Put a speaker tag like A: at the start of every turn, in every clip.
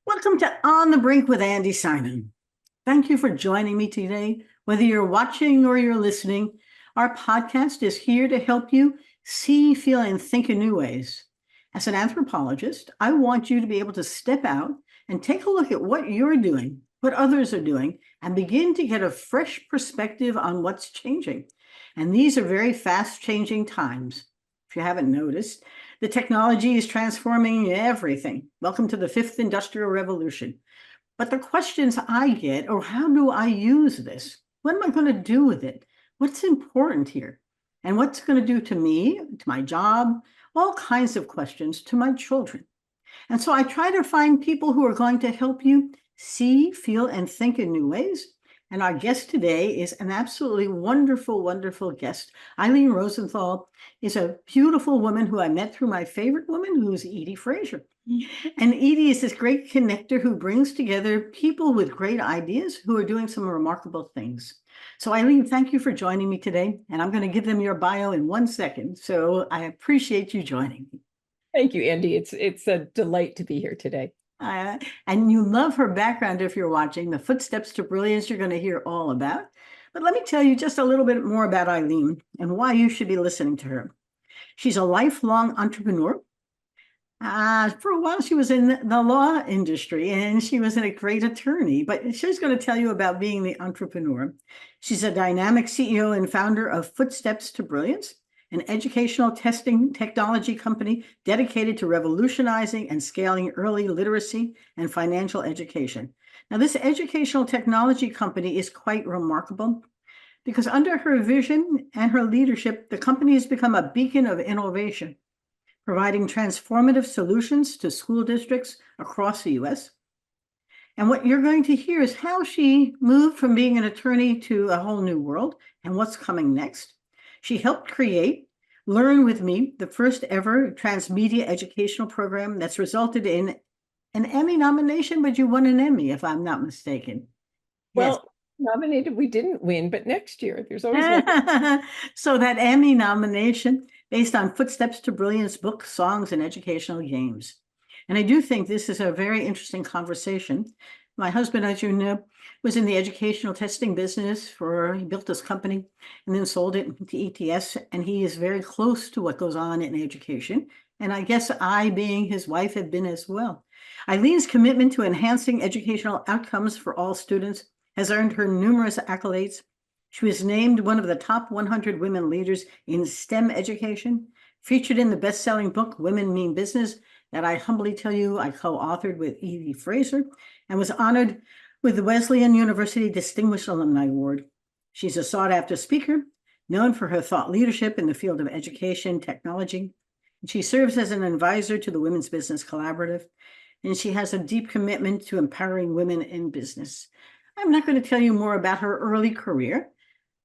A: Welcome to On the Brink with Andi Simon. Thank you for joining me today. Whether you're watching or you're listening, our podcast is here to help you see, feel, and think in new ways. As an anthropologist, I want you to be able to step out and take a look at what you're doing, what others are doing, and begin to get a fresh perspective on what's changing. And these are very fast changing times. If you haven't noticed, the technology is transforming everything. Welcome to the fifth industrial revolution. But the questions I get are, how do I use this? What am I going to do with it? What's important here? And what's it going to do to me, to my job, all kinds of questions, to my children. And so I try to find people who are going to help you see, feel, and think in new ways. And our guest today is an absolutely wonderful, wonderful guest. Ilene Rosenthal is a beautiful woman who I met through my favorite woman, who's Edie Frazier. And Edie is this great connector who brings together people with great ideas who are doing some remarkable things. So Ilene, thank you for joining me today. And I'm going to give them your bio in 1 second. So I appreciate you joining me.
B: Thank you, Andi. It's a delight to be here today.
A: And you love her background if you're watching. The footsteps to brilliance you're going to hear all about. But let me tell you just a little bit more about Ilene and why you should be listening to her. She's a lifelong entrepreneur. For a while, she was in the law industry and she was a great attorney, but she's going to tell you about being the entrepreneur. She's a dynamic CEO and founder of Footsteps to Brilliance, an educational testing technology company dedicated to revolutionizing and scaling early literacy and financial education. Now, this educational technology company is quite remarkable because under her vision and her leadership, the company has become a beacon of innovation, providing transformative solutions to school districts across the US. And what you're going to hear is how she moved from being an attorney to a whole new world and what's coming next. She helped create Learn With Me, the first ever transmedia educational program that's resulted in an Emmy nomination, but you won an Emmy, if I'm not mistaken.
B: Well, nominated, we didn't win, but next year, there's always one.
A: So that Emmy nomination based on Footsteps to Brilliance books, songs, and educational games. And I do think this is a very interesting conversation. My husband, as you know, was in the educational testing business he built this company and then sold it to ETS. And he is very close to what goes on in education. And I guess I, being his wife, have been as well. Ilene's commitment to enhancing educational outcomes for all students has earned her numerous accolades. She was named one of the top 100 women leaders in STEM education, featured in the best-selling book, Women Mean Business, that I humbly tell you I co-authored with Edie Frazier, and was honored with the Wesleyan University Distinguished Alumni Award. She's a sought-after speaker, known for her thought leadership in the field of education technology. She serves as an advisor to the Women's Business Collaborative, and she has a deep commitment to empowering women in business. I'm not going to tell you more about her early career,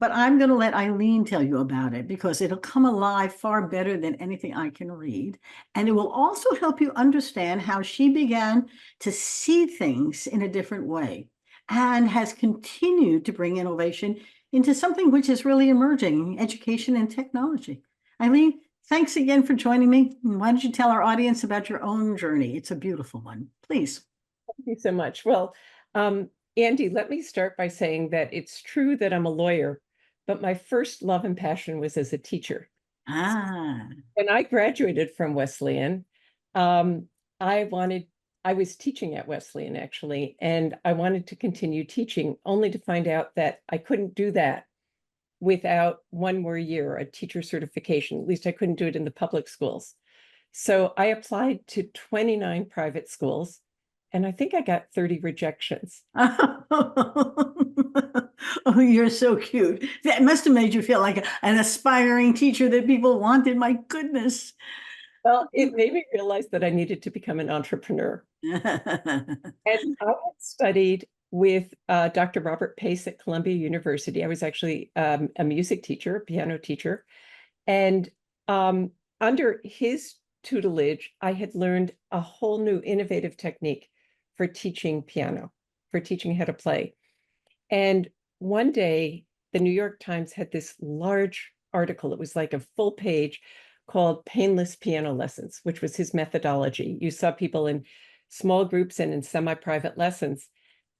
A: but I'm going to let Ilene tell you about it because it'll come alive far better than anything I can read. And it will also help you understand how she began to see things in a different way and has continued to bring innovation into something which is really emerging, education and technology. Ilene, thanks again for joining me. Why don't you tell our audience about your own journey? It's a beautiful one. Please.
B: Thank you so much. Well, Andi, let me start by saying that it's true that I'm a lawyer, but my first love and passion was as a teacher. When I graduated from Wesleyan, I was teaching at Wesleyan actually, and I wanted to continue teaching, only to find out that I couldn't do that without one more year, a teacher certification. At least I couldn't do it in the public schools. So I applied to 29 private schools, and I think I got 30 rejections.
A: Oh, you're so cute. That must have made you feel like an aspiring teacher that people wanted. My goodness.
B: Well, it made me realize that I needed to become an entrepreneur. And I had studied with Dr. Robert Pace at Columbia University. I was actually a music teacher, a piano teacher. And under his tutelage, I had learned a whole new innovative technique for teaching piano, for teaching how to play. And one day, the New York Times had this large article. It was like a full page called Painless Piano Lessons, which was his methodology. You saw people in small groups and in semi-private lessons,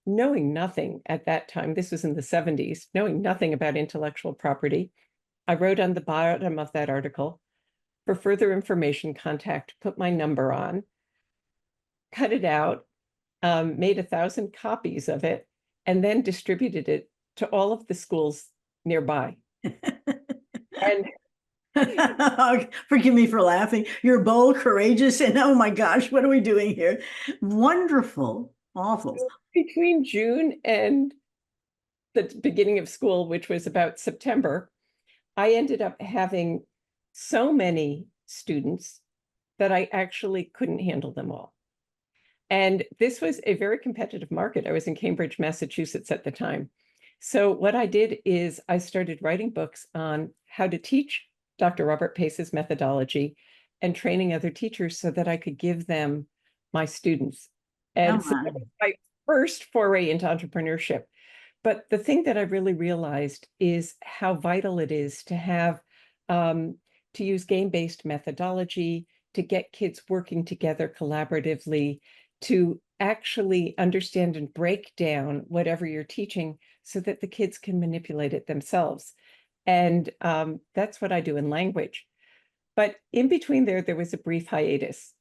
B: knowing nothing at that time. This was in the 70s, knowing nothing about intellectual property. I wrote on the bottom of that article, "For further information, contact," put my number on, cut it out, made 1,000 copies of it, and then distributed it to all of the schools nearby. And
A: forgive me for laughing. You're bold, courageous, and oh my gosh, what are we doing here? Wonderful, awful.
B: Between June and the beginning of school, which was about September, I ended up having so many students that I actually couldn't handle them all. And this was a very competitive market. I was in Cambridge, Massachusetts at the time. So what I did is I started writing books on how to teach Dr. Robert Pace's methodology and training other teachers so that I could give them my students. And so that was my first foray into entrepreneurship. But the thing that I really realized is how vital it is to have, to use game-based methodology, to get kids working together collaboratively, to actually understand and break down whatever you're teaching so that the kids can manipulate it themselves. And that's what I do in language. But in between there was a brief hiatus.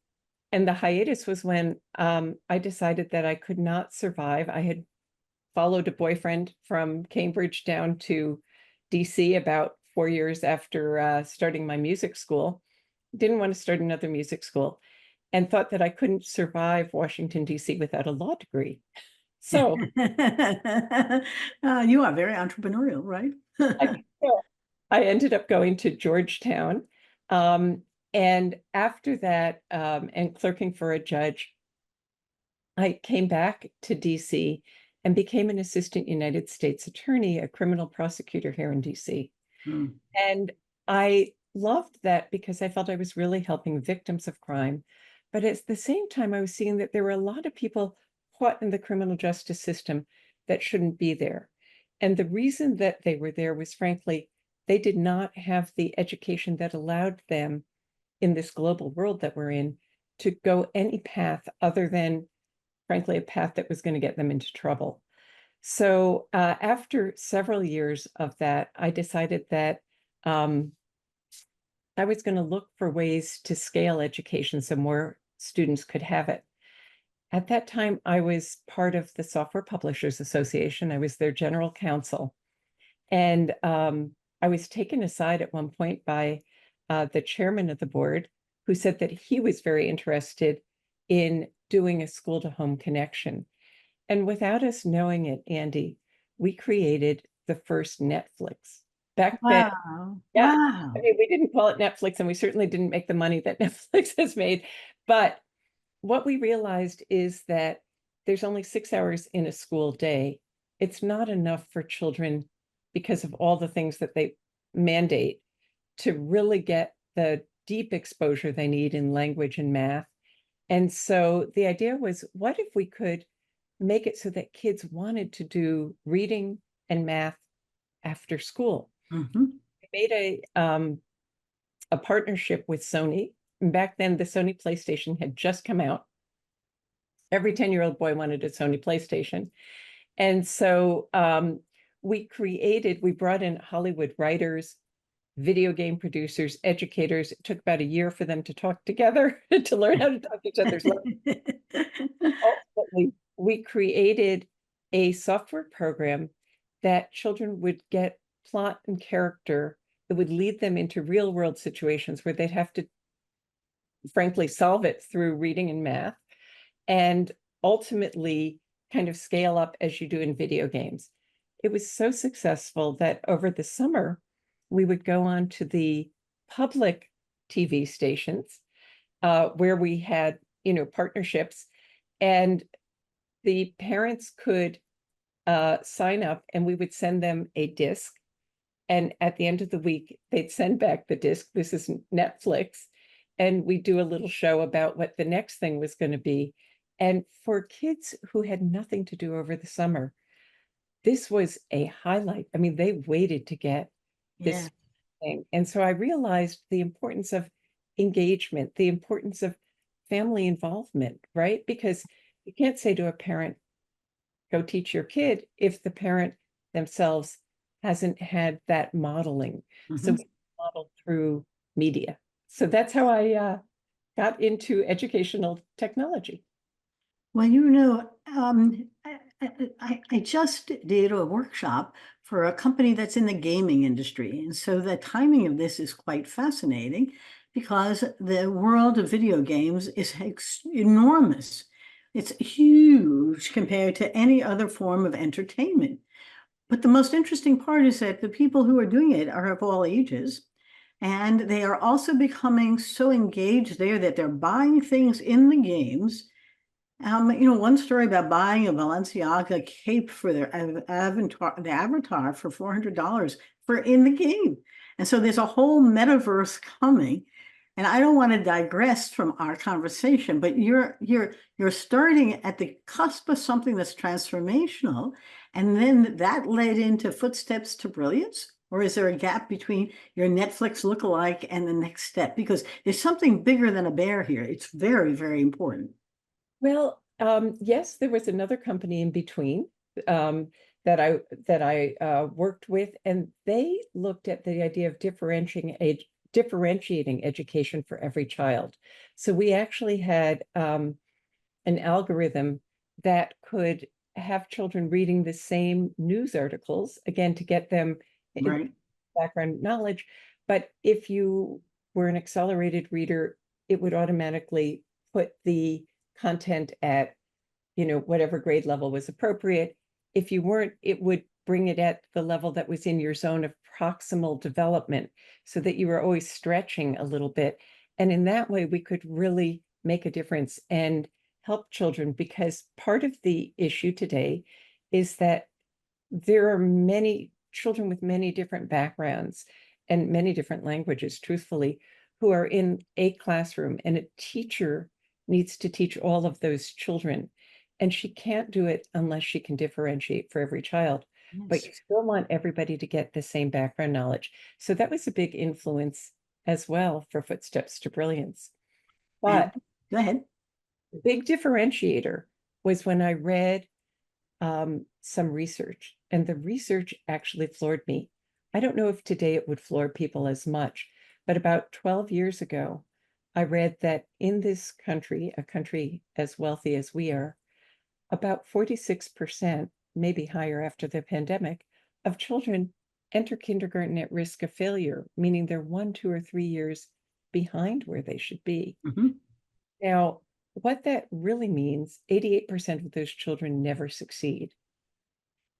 B: And the hiatus was when I decided that I could not survive. I had followed a boyfriend from Cambridge down to DC about 4 years after starting my music school. Didn't want to start another music school and thought that I couldn't survive Washington, DC without a law degree. So
A: you are very entrepreneurial, right?
B: I ended up going to Georgetown. And after that, and clerking for a judge, I came back to DC and became an assistant United States attorney, a criminal prosecutor here in DC. And I loved that because I felt I was really helping victims of crime. But at the same time, I was seeing that there were a lot of people caught in the criminal justice system that shouldn't be there. And the reason that they were there was, frankly, they did not have the education that allowed them in this global world that we're in to go any path other than, frankly, a path that was going to get them into trouble. So after several years of that, I decided that I was going to look for ways to scale education so more students could have it. At that time, I was part of the Software Publishers Association. I was their general counsel. And I was taken aside at one point by the chairman of the board, who said that he was very interested in doing a school-to-home connection. And without us knowing it, Andi, we created the first Netflix. Back then, yeah,
A: Wow.
B: I mean, we didn't call it Netflix, and we certainly didn't make the money that Netflix has made. But what we realized is that there's only 6 hours in a school day. It's not enough for children because of all the things that they mandate to really get the deep exposure they need in language and math. And so the idea was, what if we could make it so that kids wanted to do reading and math after school? We made a partnership with Sony. And back then, the Sony PlayStation had just come out. Every 10-year-old boy wanted a Sony PlayStation. And so we brought in Hollywood writers, video game producers, educators. It took about a year for them to talk together to learn how to talk each other's language. Ultimately, we created a software program that children would get plot and character that would lead them into real world situations where they'd have to, frankly, solve it through reading and math, and ultimately kind of scale up as you do in video games. It was so successful that over the summer, we would go on to the public TV stations where we had, partnerships, and the parents could sign up and we would send them a disc. And at the end of the week, they'd send back the disc. This is Netflix. And we do a little show about what the next thing was going to be. And for kids who had nothing to do over the summer, this was a highlight. I mean, they waited to get this thing. And so I realized the importance of engagement, the importance of family involvement, right? Because you can't say to a parent, go teach your kid, if the parent themselves hasn't had that modeling. So we model through media. So that's how I got into educational technology.
A: Well, I just did a workshop for a company that's in the gaming industry. And so the timing of this is quite fascinating because the world of video games is enormous. It's huge compared to any other form of entertainment. But the most interesting part is that the people who are doing it are of all ages. And they are also becoming so engaged there that they're buying things in the games. One story about buying a Balenciaga cape for their avatar for $400 for in the game. And so there's a whole metaverse coming. And I don't want to digress from our conversation, but you're starting at the cusp of something that's transformational. And then that led into Footsteps to Brilliance? Or is there a gap between your Netflix lookalike and the next step? Because there's something bigger than a bear here. It's very, very important.
B: Well, yes, there was another company in between that I worked with, and they looked at the idea of differentiating education for every child. So we actually had an algorithm that could have children reading the same news articles, again, to get them
A: Right.
B: background knowledge. But if you were an accelerated reader, it would automatically put the content at, whatever grade level was appropriate. If you weren't, it would bring it at the level that was in your zone of proximal development so that you were always stretching a little bit. And in that way, we could really make a difference and help children, because part of the issue today is that there are many children with many different backgrounds and many different languages, truthfully, who are in a classroom, and a teacher needs to teach all of those children. And she can't do it unless she can differentiate for every child. But you still want everybody to get the same background knowledge. So that was a big influence as well for Footsteps to Brilliance. But
A: go ahead.
B: The big differentiator was when I read some research, and the research actually floored me. I don't know if today it would floor people as much, but about 12 years ago, I read that in this country, a country as wealthy as we are, about 46%, maybe higher after the pandemic, of children enter kindergarten at risk of failure, meaning they're 1, 2, or 3 years behind where they should be. Now, what that really means, 88% of those children never succeed.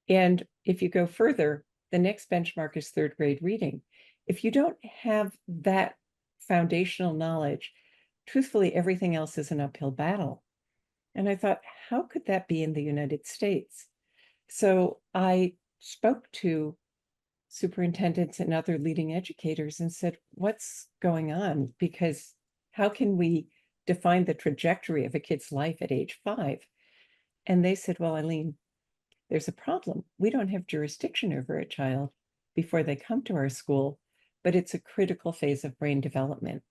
B: And if you go further, the next benchmark is third grade reading. If you don't have that foundational knowledge, truthfully, everything else is an uphill battle. And I thought, how could that be in the United States? So I spoke to superintendents and other leading educators and said, what's going on? Because how can we define the trajectory of a kid's life at age 5? And they said, well, Ilene, there's a problem. We don't have jurisdiction over a child before they come to our school, but it's a critical phase of brain development.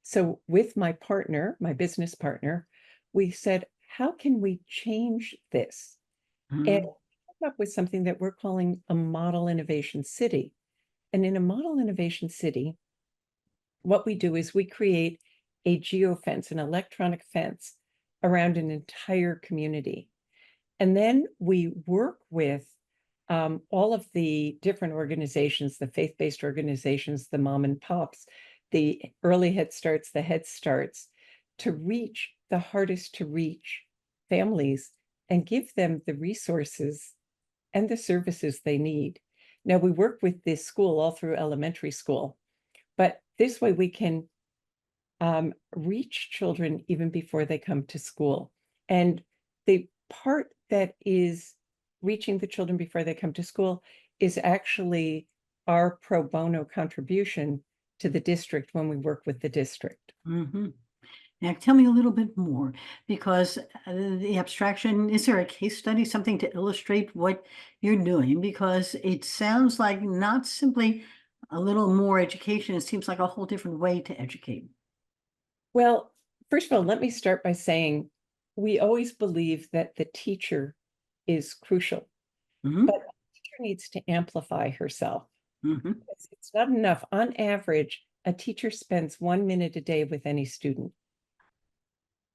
B: So with my partner, my business partner, we said, how can we change this? And we came up with something that we're calling a model innovation city. And in a model innovation city, what we do is we create a geofence, an electronic fence around an entire community. And then we work with all of the different organizations, the faith-based organizations, the mom and pops, the early Head Starts, the Head Starts, to reach the hardest to reach families and give them the resources and the services they need. Now, we work with this school all through elementary school, but this way we can reach children even before they come to school. And the part that is reaching the children before they come to school is actually our pro bono contribution to the district when we work with the district.
A: Now, tell me a little bit more, because the abstraction, is there a case study, something to illustrate what you're doing? Because it sounds like not simply a little more education, it seems like a whole different way to educate.
B: Well, first of all, let me start by saying we always believe that the teacher is crucial,
A: Mhm.
B: but the teacher needs to amplify herself.
A: Mhm.
B: It's not enough. On average, a teacher spends 1 minute a day with any student.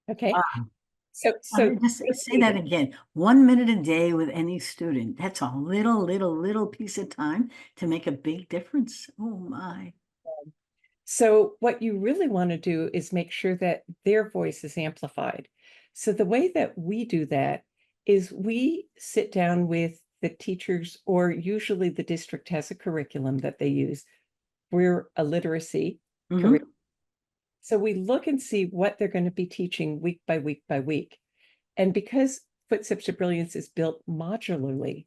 B: Okay.
A: Wow.
B: So
A: Just say that again. 1 minute a day with any student. That's a little piece of time to make a big difference. Oh my.
B: So what you really want to do is make sure that their voice is amplified. So the way that we do that is we sit down with the teachers, or usually the district has a curriculum that they use. We're a literacy curriculum.
A: Mhm.
B: So we look and see what they're going to be teaching week by week by week. And because Footsteps to Brilliance is built modularly,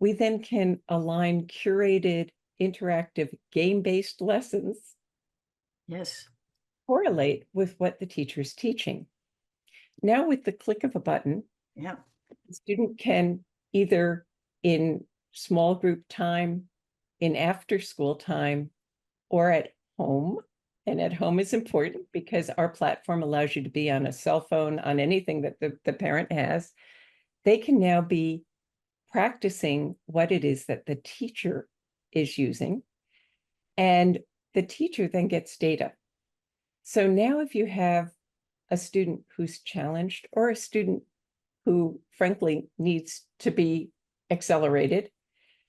B: we then can align curated, interactive, game-based lessons
A: Yes.
B: correlate with what the teacher is teaching. Now, with the click of a button,
A: Yeah.
B: the student can either in small group time, in after school time, or at home. And at home is important because our platform allows you to be on a cell phone, on anything that the parent has. They can now be practicing what it is that the teacher is using. And the teacher then gets data. So now if you have a student who's challenged, or a student who frankly needs to be accelerated,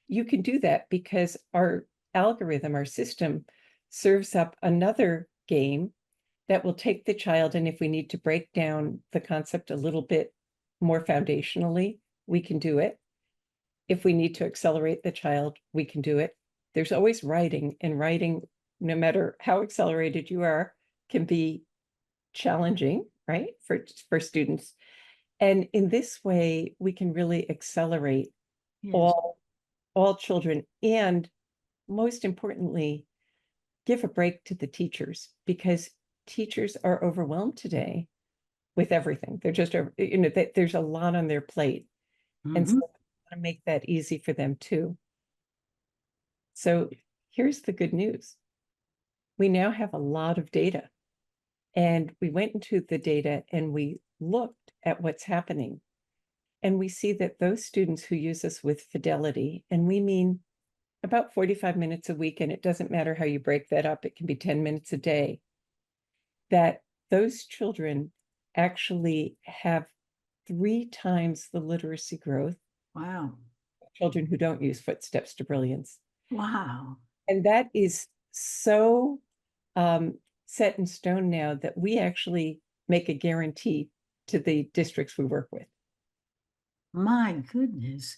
B: you can do that because our algorithm, our system, serves up another game that will take the child, and if we need to break down the concept a little bit more foundationally, we can do it. If we need to accelerate the child, we can do it. There's always writing, and writing, no matter how accelerated you are, can be challenging, right, for students. And in this way, we can really accelerate
A: Yes.
B: all children, and most importantly, give a break to the teachers, because teachers are overwhelmed today with everything. They're just, there's a lot on their plate. And so
A: Mhm.
B: we want to make that easy for them too. So here's the good news. We now have a lot of data, and we went into the data and we looked at what's happening. And we see that those students who use us with fidelity, and we mean about 45 minutes a week, and it doesn't matter how you break that up, it can be 10 minutes a day, that those children actually have 3 times the literacy growth
A: Wow.
B: of children who don't use Footsteps to Brilliance.
A: Wow.
B: And that is so set in stone now that we actually make a guarantee to the districts we work with.
A: My goodness.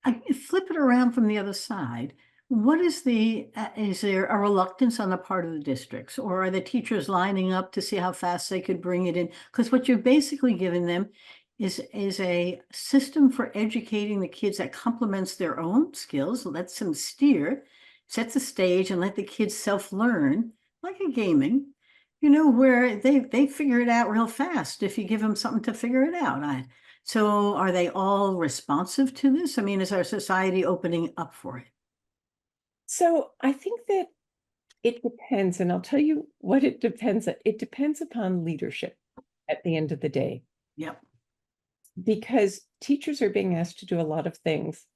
A: I flip it around from the other side. What is is there a reluctance on the part of the districts, or are the teachers lining up to see how fast they could bring it in? Because what you're basically giving them is a system for educating the kids that complements their own skills, lets them steer, sets the stage, and let the kids self-learn, like a gaming, where they figure it out real fast if you give them something to figure it out. So are they all responsive to this? I mean, is our society opening up for it?
B: So I think that it depends, and I'll tell you what it depends on. It depends upon leadership at the end of the day,
A: Yep.
B: because teachers are being asked to do a lot of things.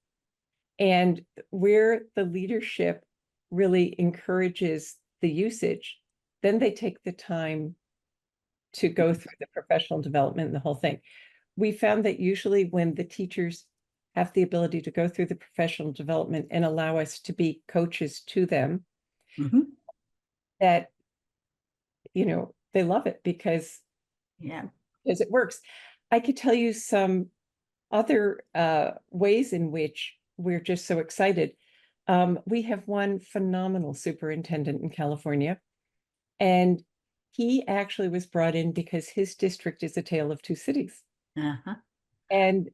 B: And where the leadership really encourages the usage, then they take the time to go through the professional development and the whole thing. We found that usually when the teachers have the ability to go through the professional development and allow us to be coaches to them,
A: Hmm.
B: that, they love it because
A: Yeah.
B: it works. I could tell you some other ways in which we're just so excited. We have one phenomenal superintendent in California, and he actually was brought in because his district is a tale of two cities.
A: Uh-huh.
B: And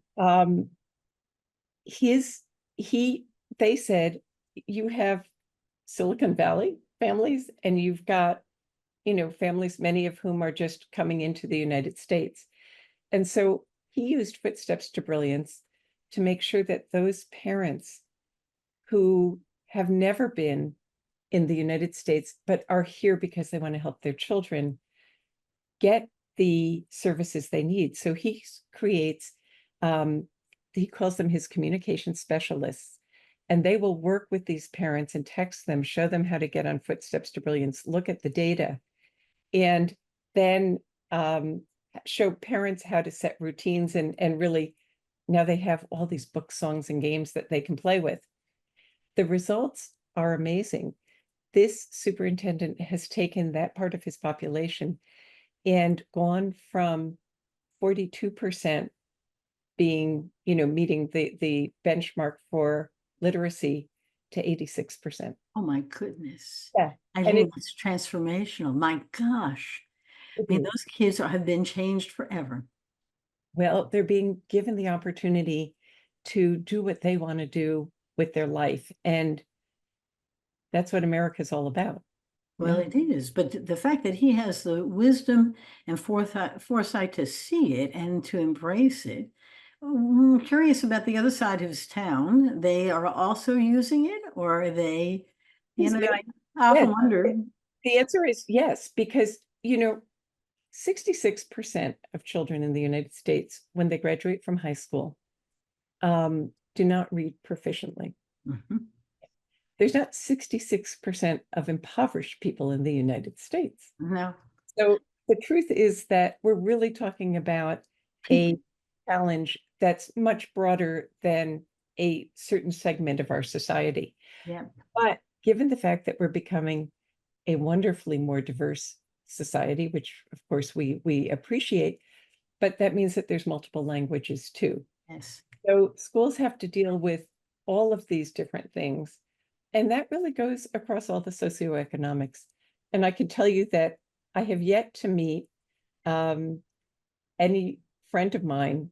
B: his he they said, you have Silicon Valley families, and you've got, families, many of whom are just coming into the United States. And so he used Footsteps to Brilliance to make sure that those parents who have never been in the United States but are here because they want to help their children get the services they need. So he creates, he calls them his communication specialists, and they will work with these parents and text them, show them how to get on Footsteps to Brilliance, look at the data, and then show parents how to set routines, and really now they have all these book songs and games that they can play with. The results are amazing. This superintendent has taken that part of his population and gone from 42% being, meeting the benchmark for literacy to 86%.
A: Oh my goodness.
B: Yeah.
A: I
B: And
A: think it's transformational. My gosh. I mean, those kids have been changed forever.
B: Well, they're being given the opportunity to do what they want to do with their life. And that's what America's all about.
A: Well,
B: Yeah.
A: it is, but the fact that he has the wisdom and foresight to see it and to embrace it. I'm curious about the other side of his town. They are also using it, or are they, I often
B: Yeah.
A: wonder.
B: The answer is yes, because, 66% of children in the United States, when they graduate from high school, do not read proficiently.
A: Mhm.
B: There's not 66% of impoverished people in the United States.
A: No,
B: So the truth is that we're really talking about a challenge that's much broader than a certain segment of our society.
A: yeah,
B: But given the fact that we're becoming a wonderfully more diverse society, which of course we appreciate, but that means that there's multiple languages too.
A: yes.
B: So schools have to deal with all of these different things. And that really goes across all the socioeconomics. And I can tell you that I have yet to meet any friend of mine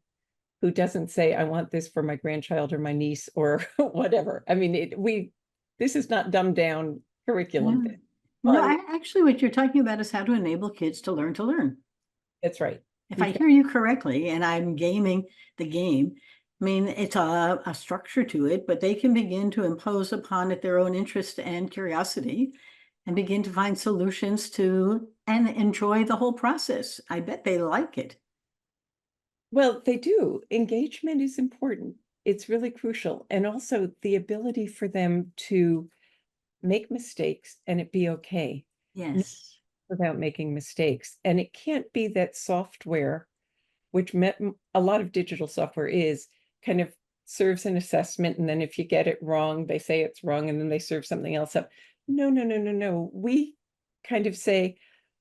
B: who doesn't say, I want this for my grandchild or my niece or whatever. I mean, this is not dumbed down curriculum.
A: Yeah. No, actually, what you're talking about is how to enable kids to learn to learn.
B: That's right.
A: If I hear you correctly, and I'm gaming the game, I mean, it's a structure to it, but they can begin to impose upon it their own interest and curiosity and begin to find solutions to and enjoy the whole process. I bet they like it.
B: Well, they do. Engagement is important. It's really crucial. And also the ability for them to make mistakes and it be okay
A: Yes.
B: without making mistakes. And it can't be that software, which a lot of digital software is, kind of serves an assessment. And then if you get it wrong, they say it's wrong and then they serve something else up. No, no, no, no, no. We kind of say,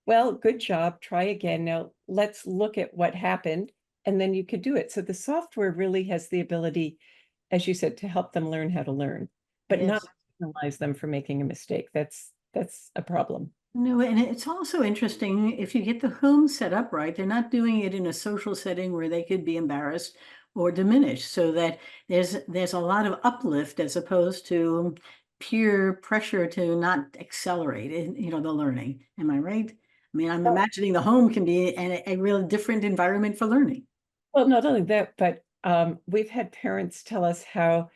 B: well, good job, try again. Now let's look at what happened. And then you could do it. So the software really has the ability, as you said, to help them learn how to learn, but not
A: Yes.
B: penalize them for making a mistake. That's a problem.
A: No, and it's also interesting if you get the home set up right, they're not doing it in a social setting where they could be embarrassed or diminished, so that there's a lot of uplift as opposed to peer pressure to not accelerate the learning. Am I right? I mean, I'm imagining the home can be a real different environment for learning.
B: Well, not only that, but we've had parents tell us how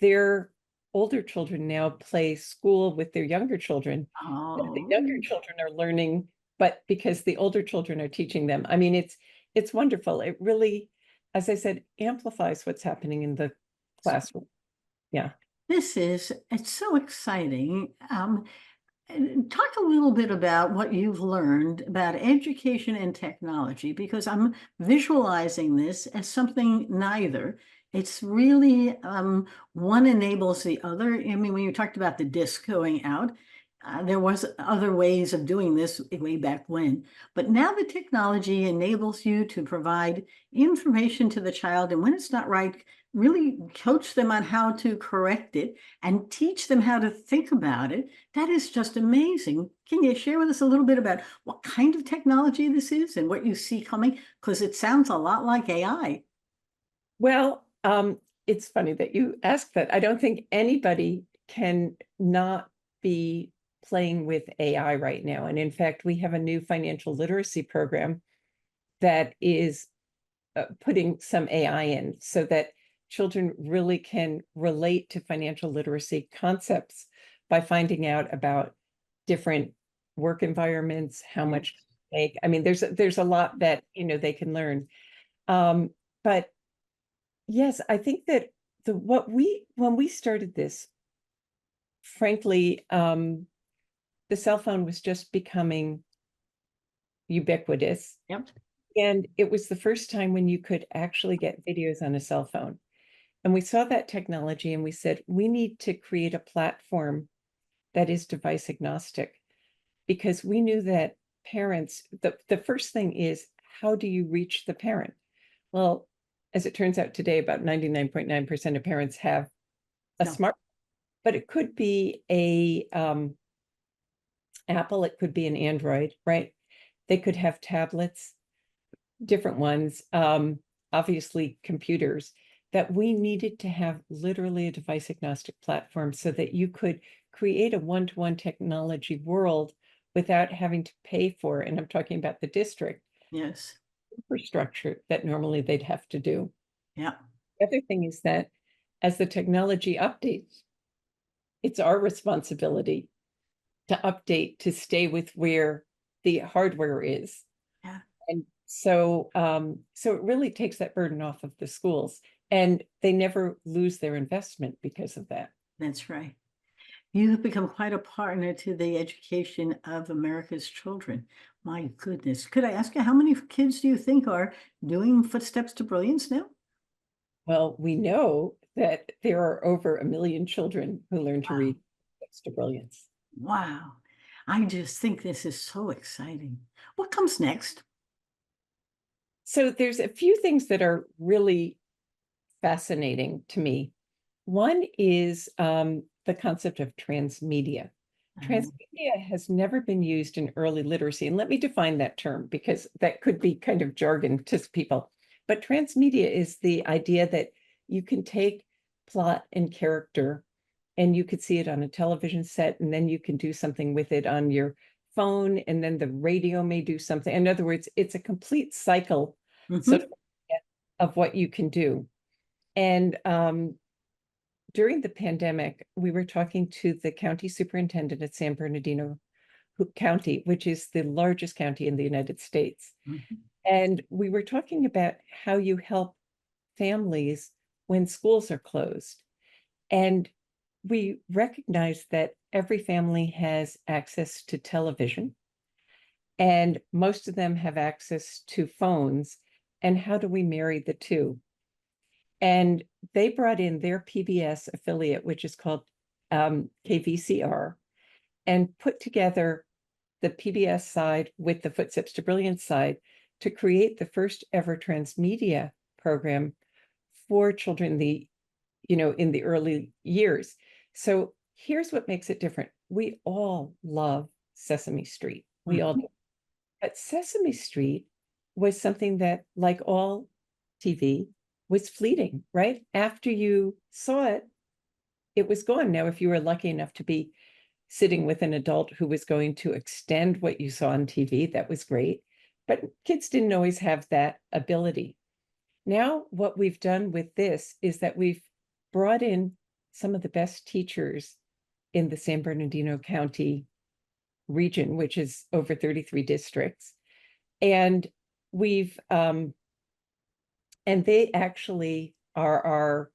B: their older children now play school with their younger children. The
A: Oh,
B: younger children are learning, but because the older children are teaching them. I mean, it's wonderful. It really, as I said, amplifies what's happening in the classroom. Yeah.
A: it's so exciting. And talk a little bit about what you've learned about education and technology, because I'm visualizing this as something neither. It's really one enables the other. I mean, when you talked about the disc going out, there was other ways of doing this way back when, but now the technology enables you to provide information to the child, and when it's not right, really coach them on how to correct it and teach them how to think about it. That is just amazing. Can you share with us a little bit about what kind of technology this is and what you see coming? Because it sounds a lot like AI.
B: Well, it's funny that you asked that. I don't think anybody can not be playing with AI right now. And in fact, we have a new financial literacy program that is putting some AI in so that children really can relate to financial literacy concepts by finding out about different work environments, how much make. I mean, there's a lot that, they can learn. But yes, I think that when we started this, frankly, the cell phone was just becoming ubiquitous.
A: Yep.
B: And it was the first time when you could actually get videos on a cell phone. And we saw that technology and we said, we need to create a platform that is device agnostic, because we knew that parents, the first thing is, how do you reach the parent? Well, as it turns out today, about 99.9% of parents have a
A: No.
B: smart, but it could be a Apple, it could be an Android, right? They could have tablets, different ones, obviously computers, that we needed to have literally a device agnostic platform so that you could create a one-to-one technology world without having to pay for, and I'm talking about the district,
A: Yes.
B: infrastructure that normally they'd have to do.
A: Yeah.
B: The other thing is that as the technology updates, it's our responsibility to update, to stay with where the hardware is.
A: Yeah.
B: And so it really takes that burden off of the schools, and they never lose their investment because of that.
A: That's right. You have become quite a partner to the education of America's children. My goodness. Could I ask you, how many kids do you think are doing Footsteps to Brilliance now?
B: Well, we know that there are over 1 million children who learn to
A: Wow.
B: read Footsteps to Brilliance.
A: Wow. I just think this is so exciting. What comes next?
B: So there's a few things that are really fascinating to me. One is the concept of transmedia. Transmedia has never been used in early literacy. And let me define that term, because that could be kind of jargon to people. But transmedia is the idea that you can take plot and character and you could see it on a television set, and then you can do something with it on your phone, and then the radio may do something. In other words, it's a complete cycle of what you can do. And during the pandemic, we were talking to the county superintendent at San Bernardino County, which is the largest county in the United States. And we were talking about how you help families when schools are closed. And we recognize that every family has access to television, and most of them have access to phones. And how do we marry the two? And they brought in their PBS affiliate, which is called KVCR, and put together the PBS side with the Footsteps to Brilliance side to create the first ever transmedia program for children in the early years. So here's what makes it different. We all love Sesame Street. We all do. But Sesame Street was something that, like all TV, was fleeting, right? After you saw it, it was gone. Now, if you were lucky enough to be sitting with an adult who was going to extend what you saw on TV, that was great. But kids didn't always have that ability. Now, what we've done with this is that we've brought in some of the best teachers in the San Bernardino County region, which is over 33 districts. And and they actually are our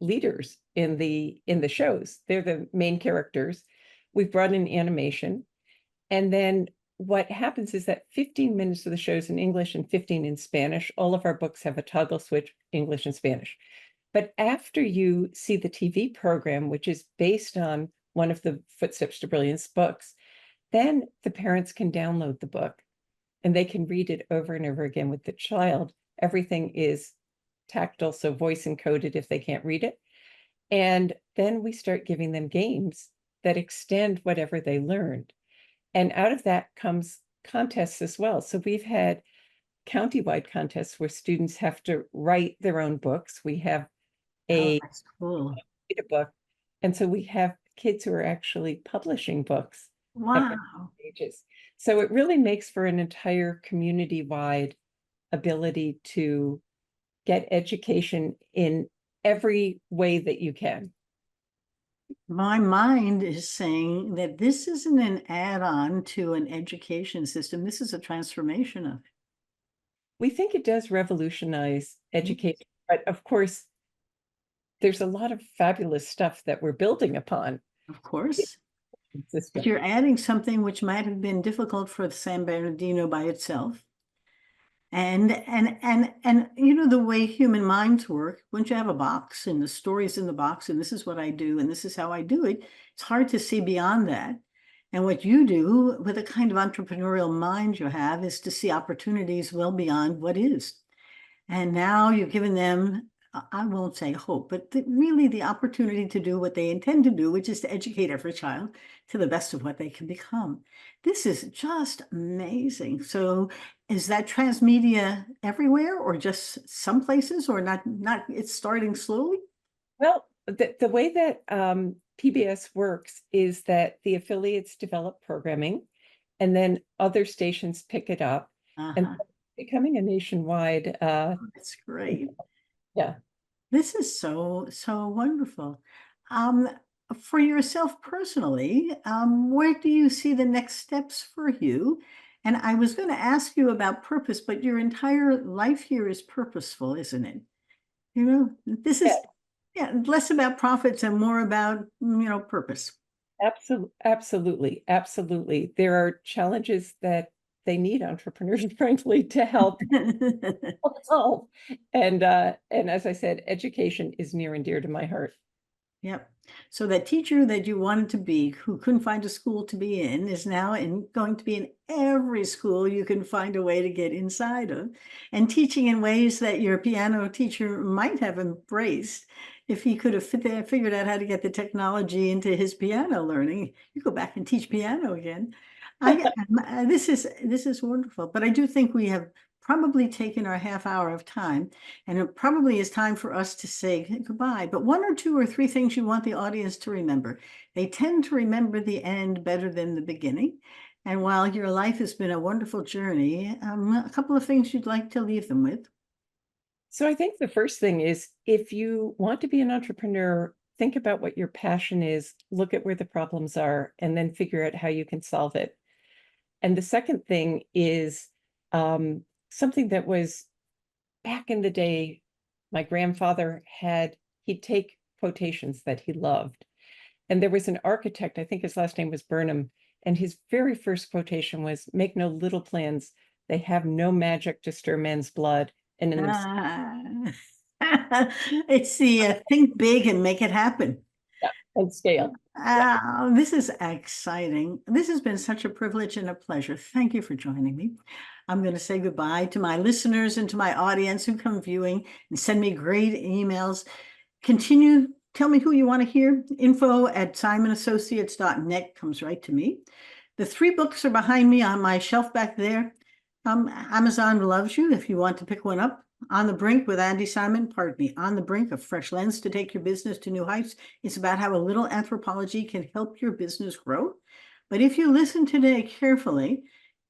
B: leaders in the shows. They're the main characters. We've brought in animation. And then what happens is that 15 minutes of the show's in English and 15 in Spanish. All of our books have a toggle switch, English and Spanish. But after you see the TV program, which is based on one of the Footsteps to Brilliance books, then the parents can download the book and they can read it over and over again with the child. Everything is tactile, so voice encoded if they can't read it. And then we start giving them games that extend whatever they learned. And out of that comes contests as well. So we've had countywide contests where students have to write their own books. We have
A: That's cool.
B: a book. And so we have kids who are actually publishing books.
A: Wow.
B: Pages. So it really makes for an entire community-wide ability to get education in every way that you can.
A: My mind is saying that this isn't an add-on to an education system. This is a transformation of it.
B: We think it does revolutionize education, but of course, there's a lot of fabulous stuff that we're building upon.
A: Of course.
B: System.
A: But you're adding something which might have been difficult for San Bernardino by itself. And you know the way human minds work, once you have a box and the story's in the box and this is what I do and this is how I do it, it's hard to see beyond that. And what you do with the kind of entrepreneurial mind you have is to see opportunities well beyond what is. And now you've given them, I won't say hope, but really the opportunity to do what they intend to do, which is to educate every child to the best of what they can become. This is just amazing. So is that transmedia everywhere or just some places or not, it's starting slowly?
B: Well, the way that PBS works is that the affiliates develop programming and then other stations pick it up and becoming a nationwide.
A: That's great.
B: Yeah.
A: This is so wonderful. For yourself personally, where do you see the next steps for you? And I was going to ask you about purpose, but your entire life here is purposeful, isn't it? You know, this is less about profits and more about, purpose.
B: Absolutely. Absolutely. There are challenges that they need entrepreneurs, frankly, to help solve. And as I said, education is near and dear to my heart.
A: Yep. So that teacher that you wanted to be, who couldn't find a school to be in, is now going to be in every school you can find a way to get inside of, and teaching in ways that your piano teacher might have embraced if he could have figured out how to get the technology into his piano learning. You go back and teach piano again. This is wonderful, but I do think we have probably taken our half hour of time, and it probably is time for us to say goodbye. But one or two or three things you want the audience to remember. They tend to remember the end better than the beginning. And while your life has been a wonderful journey, a couple of things you'd like to leave them with.
B: So I think the first thing is, if you want to be an entrepreneur, think about what your passion is, look at where the problems are, and then figure out how you can solve it. And the second thing is something that was back in the day, my grandfather he'd take quotations that he loved. And there was an architect, I think his last name was Burnham, and his very first quotation was, "Make no little plans. They have no magic to stir men's blood." And in
A: It's the think big and make it happen.
B: And scale.
A: This is exciting. This has been such a privilege and a pleasure. Thank you for joining me. I'm going to say goodbye to my listeners and to my audience who come viewing and send me great emails. Tell me who you want to hear. info@simonassociates.net comes right to me. The 3 books are behind me on my shelf back there. Amazon loves you if you want to pick one up. On the Brink with Andi Simon, pardon me, On the Brink, a fresh lens to take your business to new heights. It's about how a little anthropology can help your business grow. But if you listen today carefully,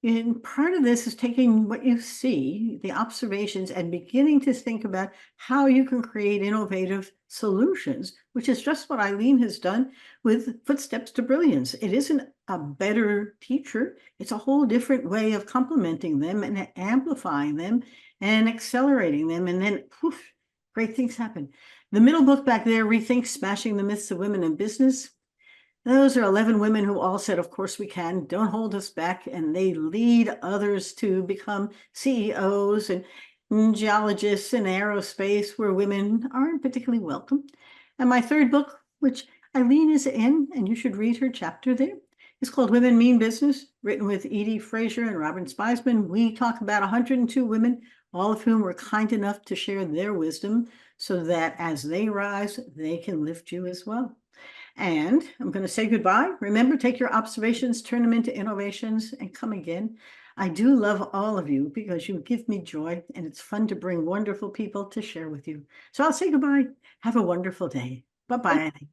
A: and part of this is taking what you see, the observations, and beginning to think about how you can create innovative solutions, which is just what Ilene has done with Footsteps to Brilliance. It isn't a better teacher. It's a whole different way of complementing them and amplifying them and accelerating them. And then poof, great things happen. The middle book back there, Rethink Smashing the Myths of Women in Business. Those are 11 women who all said, of course we can, don't hold us back. And they lead others to become CEOs and geologists in aerospace where women aren't particularly welcome. And my third book, which Ilene is in, and you should read her chapter there, is called Women Mean Business, written with Edie Frazier and Robin Spiesman. We talk about 102 women, all of whom were kind enough to share their wisdom so that as they rise, they can lift you as well. And I'm going to say goodbye. Remember, take your observations, turn them into innovations, and come again. I do love all of you because you give me joy, and it's fun to bring wonderful people to share with you. So I'll say goodbye. Have a wonderful day. Bye-bye. Thank you.